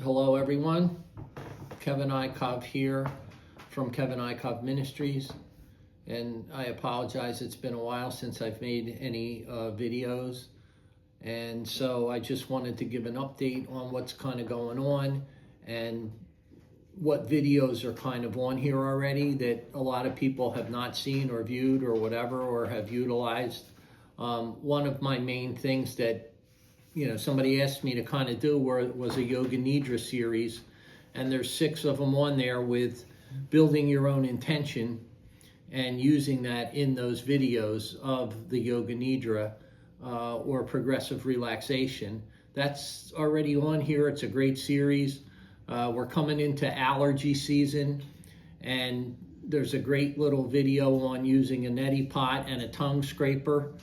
Hello, everyone. Kevin Ikov here from Kevin Ikov Ministries. And I apologize, it's been a while since I've made any videos. And so I just wanted to give an update on what's kind of going on and what videos are kind of on here already that a lot of people have not seen or viewed or whatever, or have utilized. One of my main things that somebody asked me to kind of do was a Yoga Nidra series, and there's 6 of them on there with building your own intention and using that in those videos of the Yoga Nidra or progressive relaxation. That's already on here. It's a great series. We're coming into allergy season, and there's a great little video on using a neti pot and a tongue scraper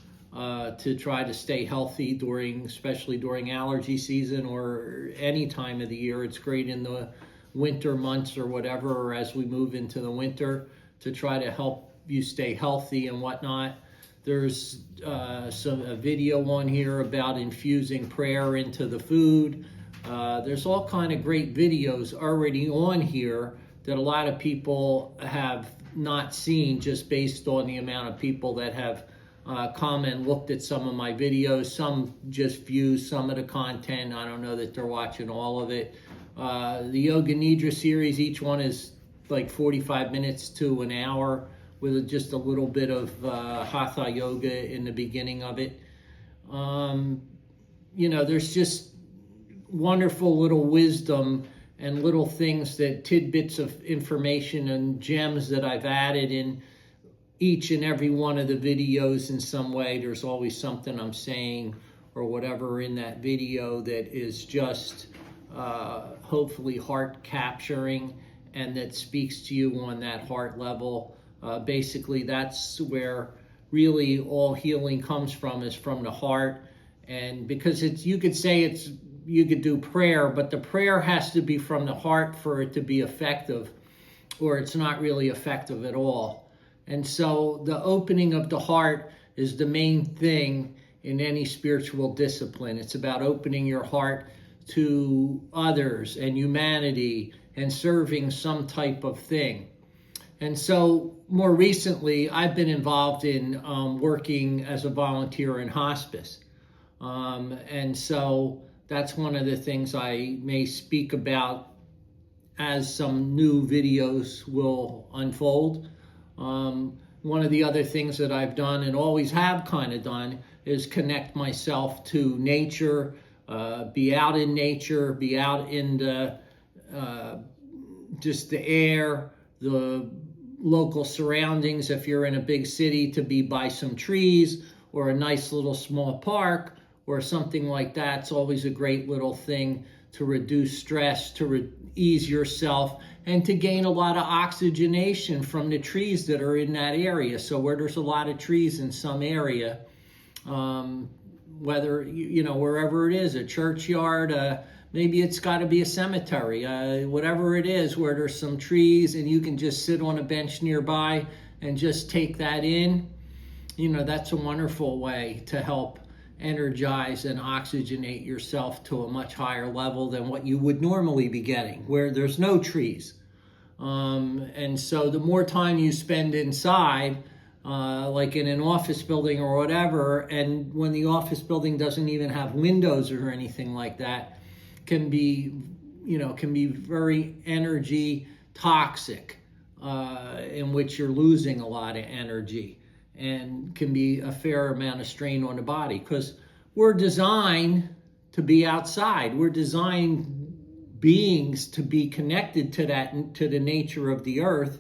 to try to stay healthy especially during allergy season or any time of the year. It's great in the winter months or whatever, or as we move into the winter, to try to help you stay healthy and whatnot. There's a video on here about infusing prayer into the food. There's all kind of great videos already on here that a lot of people have not seen, just based on the amount of people that have come and looked at some of my videos. Some just view some of the content. I don't know that they're watching all of it. The Yoga Nidra series, each one is like 45 minutes to an hour with just a little bit of Hatha Yoga in the beginning of it. There's just wonderful little wisdom and little things, tidbits of information and gems that I've added in each and every one of the videos in some way. There's always something I'm saying or whatever in that video that is just hopefully heart capturing and that speaks to you on that heart level. Basically, that's where really all healing comes from, is from the heart. And because you could do prayer, but the prayer has to be from the heart for it to be effective, or it's not really effective at all. And so the opening of the heart is the main thing in any spiritual discipline. It's about opening your heart to others and humanity and serving some type of thing. And so more recently, I've been involved in working as a volunteer in hospice. And so that's one of the things I may speak about as some new videos will unfold. One of the other things that I've done and always have kind of done is connect myself to nature, be out in nature, be out in just the air, the local surroundings. If you're in a big city, to be by some trees or a nice little small park or something like that. It's always a great little thing to reduce stress, to ease yourself, and to gain a lot of oxygenation from the trees that are in that area. So where there's a lot of trees in some area, whether, wherever it is, a churchyard, maybe it's got to be a cemetery, whatever it is, where there's some trees and you can just sit on a bench nearby and just take that in, that's a wonderful way to help energize and oxygenate yourself to a much higher level than what you would normally be getting where there's no trees. And so the more time you spend inside, like in an office building or whatever, and when the office building doesn't even have windows or anything like that, can be very energy toxic, in which you're losing a lot of energy, and can be a fair amount of strain on the body, because we're designed to be outside. We're designed beings to be connected to the nature of the earth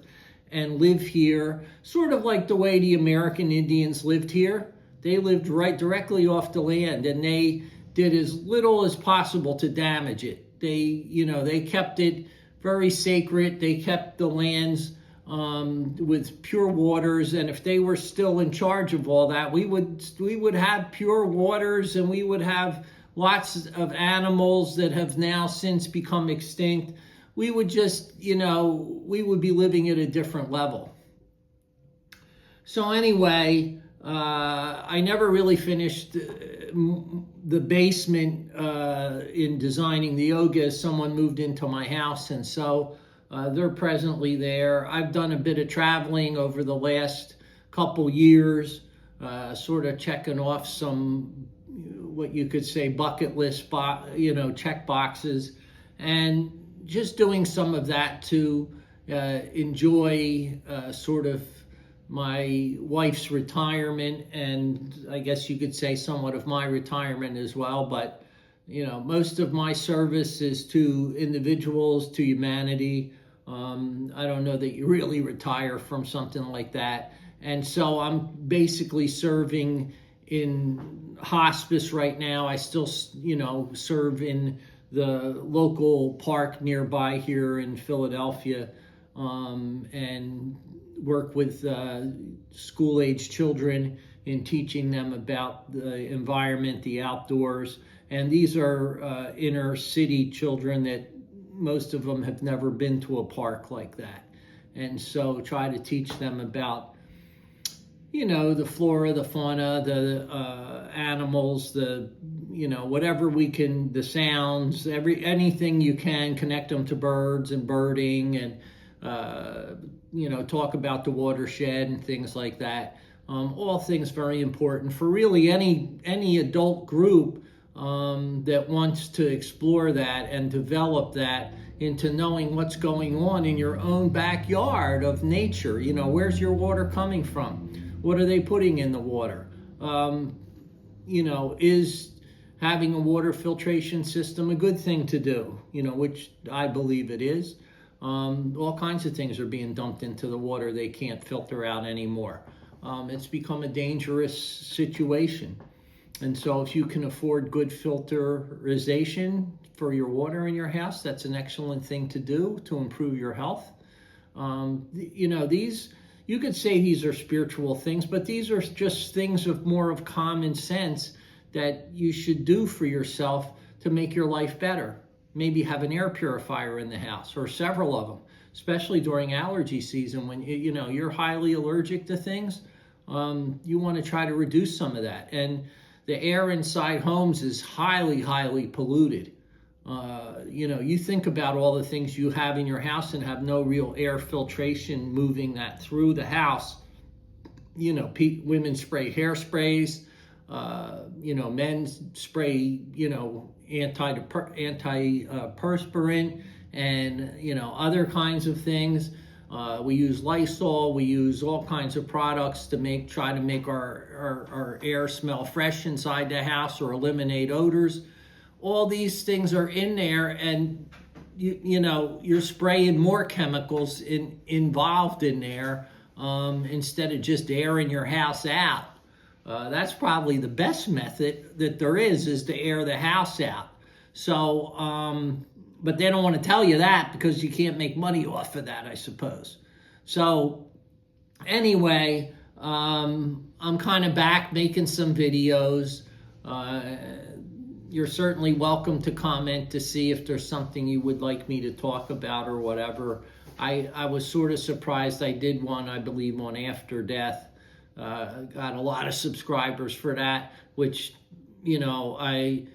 and live here, sort of like the way the American Indians lived here. They lived right directly off the land, and they did as little as possible to damage it. They kept it very sacred. They kept the lands with pure waters, and if they were still in charge of all that, we would have pure waters, and we would have lots of animals that have now since become extinct. We would just, we would be living at a different level. So anyway, I never really finished the basement in designing the yoga, someone moved into my house, and so they're presently there. I've done a bit of traveling over the last couple years, sort of checking off some, what you could say, bucket list, check boxes, and just doing some of that to enjoy sort of my wife's retirement, and I guess you could say somewhat of my retirement as well. But most of my service is to individuals, to humanity. I don't know that you really retire from something like that. And so I'm basically serving in hospice right now. I still, serve in the local park nearby here in Philadelphia, and work with school-age children in teaching them about the environment, the outdoors. And these are inner city children that most of them have never been to a park like that. And so try to teach them about, the flora, the fauna, the animals, the, whatever we can, the sounds, anything you can, connect them to birds and birding, and talk about the watershed and things like that. All things very important for really any adult group that wants to explore that and develop that into knowing what's going on in your own backyard of nature. Where's your water coming from? What are they putting in the water? Is having a water filtration system a good thing to do? Which I believe it is. All kinds of things are being dumped into the water they can't filter out anymore. It's become a dangerous situation. And so if you can afford good filterization for your water in your house, that's an excellent thing to do to improve your health. These, you could say these are spiritual things, but these are just things of more of common sense that you should do for yourself to make your life better. Maybe have an air purifier in the house, or several of them, especially during allergy season when you're highly allergic to things. You want to try to reduce some of that. And the air inside homes is highly, highly polluted. You think about all the things you have in your house and have no real air filtration moving that through the house. Women spray hairsprays, men spray, antiperspirant, and, other kinds of things. We use Lysol, we use all kinds of products to try to make our air smell fresh inside the house or eliminate odors. All these things are in there, and you're spraying more chemicals involved in there instead of just airing your house out. That's probably the best method that there is to air the house out. So, but they don't want to tell you that because you can't make money off of that, I suppose. So anyway, I'm kind of back making some videos. You're certainly welcome to comment to see if there's something you would like me to talk about or whatever. I was sort of surprised. I did one, I believe, on after death. Got a lot of subscribers for that, which, I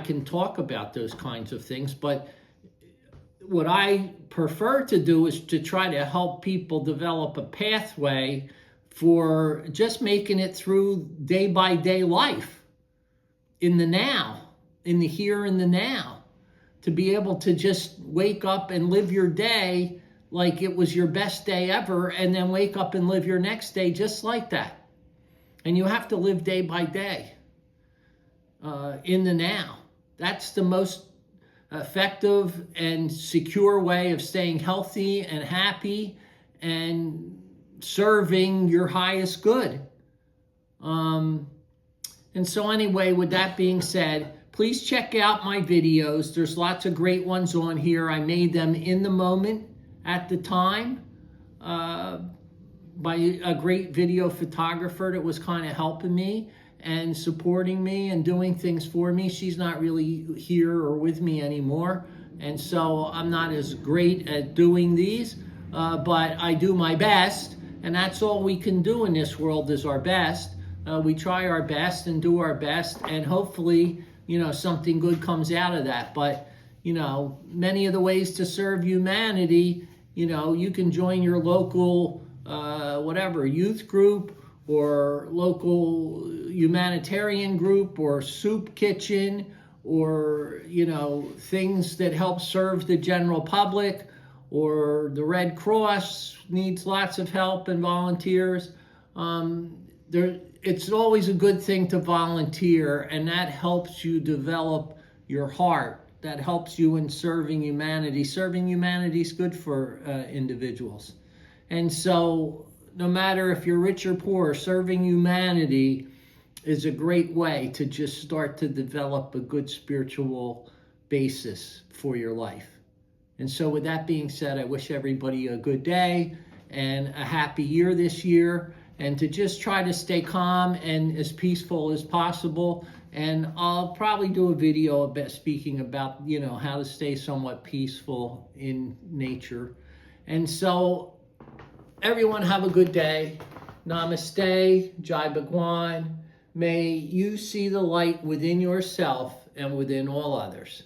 can talk about those kinds of things, but what I prefer to do is to try to help people develop a pathway for just making it through day-by-day life in the now, in the here and the now, to be able to just wake up and live your day like it was your best day ever, and then wake up and live your next day just like that. And you have to live day by day in the now. That's the most effective and secure way of staying healthy and happy and serving your highest good. And so anyway, with that being said, please check out my videos. There's lots of great ones on here. I made them in the moment at the time by a great video photographer that was kind of helping me and supporting me and doing things for me. She's not really here or with me anymore, and so I'm not as great at doing these, but I do my best, and that's all we can do in this world is our best. we try our best and do our best, and hopefully, something good comes out of that. But, many of the ways to serve humanity, you can join your local, youth group or local humanitarian group or soup kitchen or, things that help serve the general public, or the Red Cross needs lots of help and volunteers. It's always a good thing to volunteer, and that helps you develop your heart. That helps you in serving humanity. Serving humanity is good for individuals. And so no matter if you're rich or poor, serving humanity is a great way to just start to develop a good spiritual basis for your life. And so with that being said, I wish everybody a good day and a happy year this year, and to just try to stay calm and as peaceful as possible. And I'll probably do a video speaking about, how to stay somewhat peaceful in nature. And so everyone have a good day. Namaste, Jai Bhagwan. May you see the light within yourself and within all others.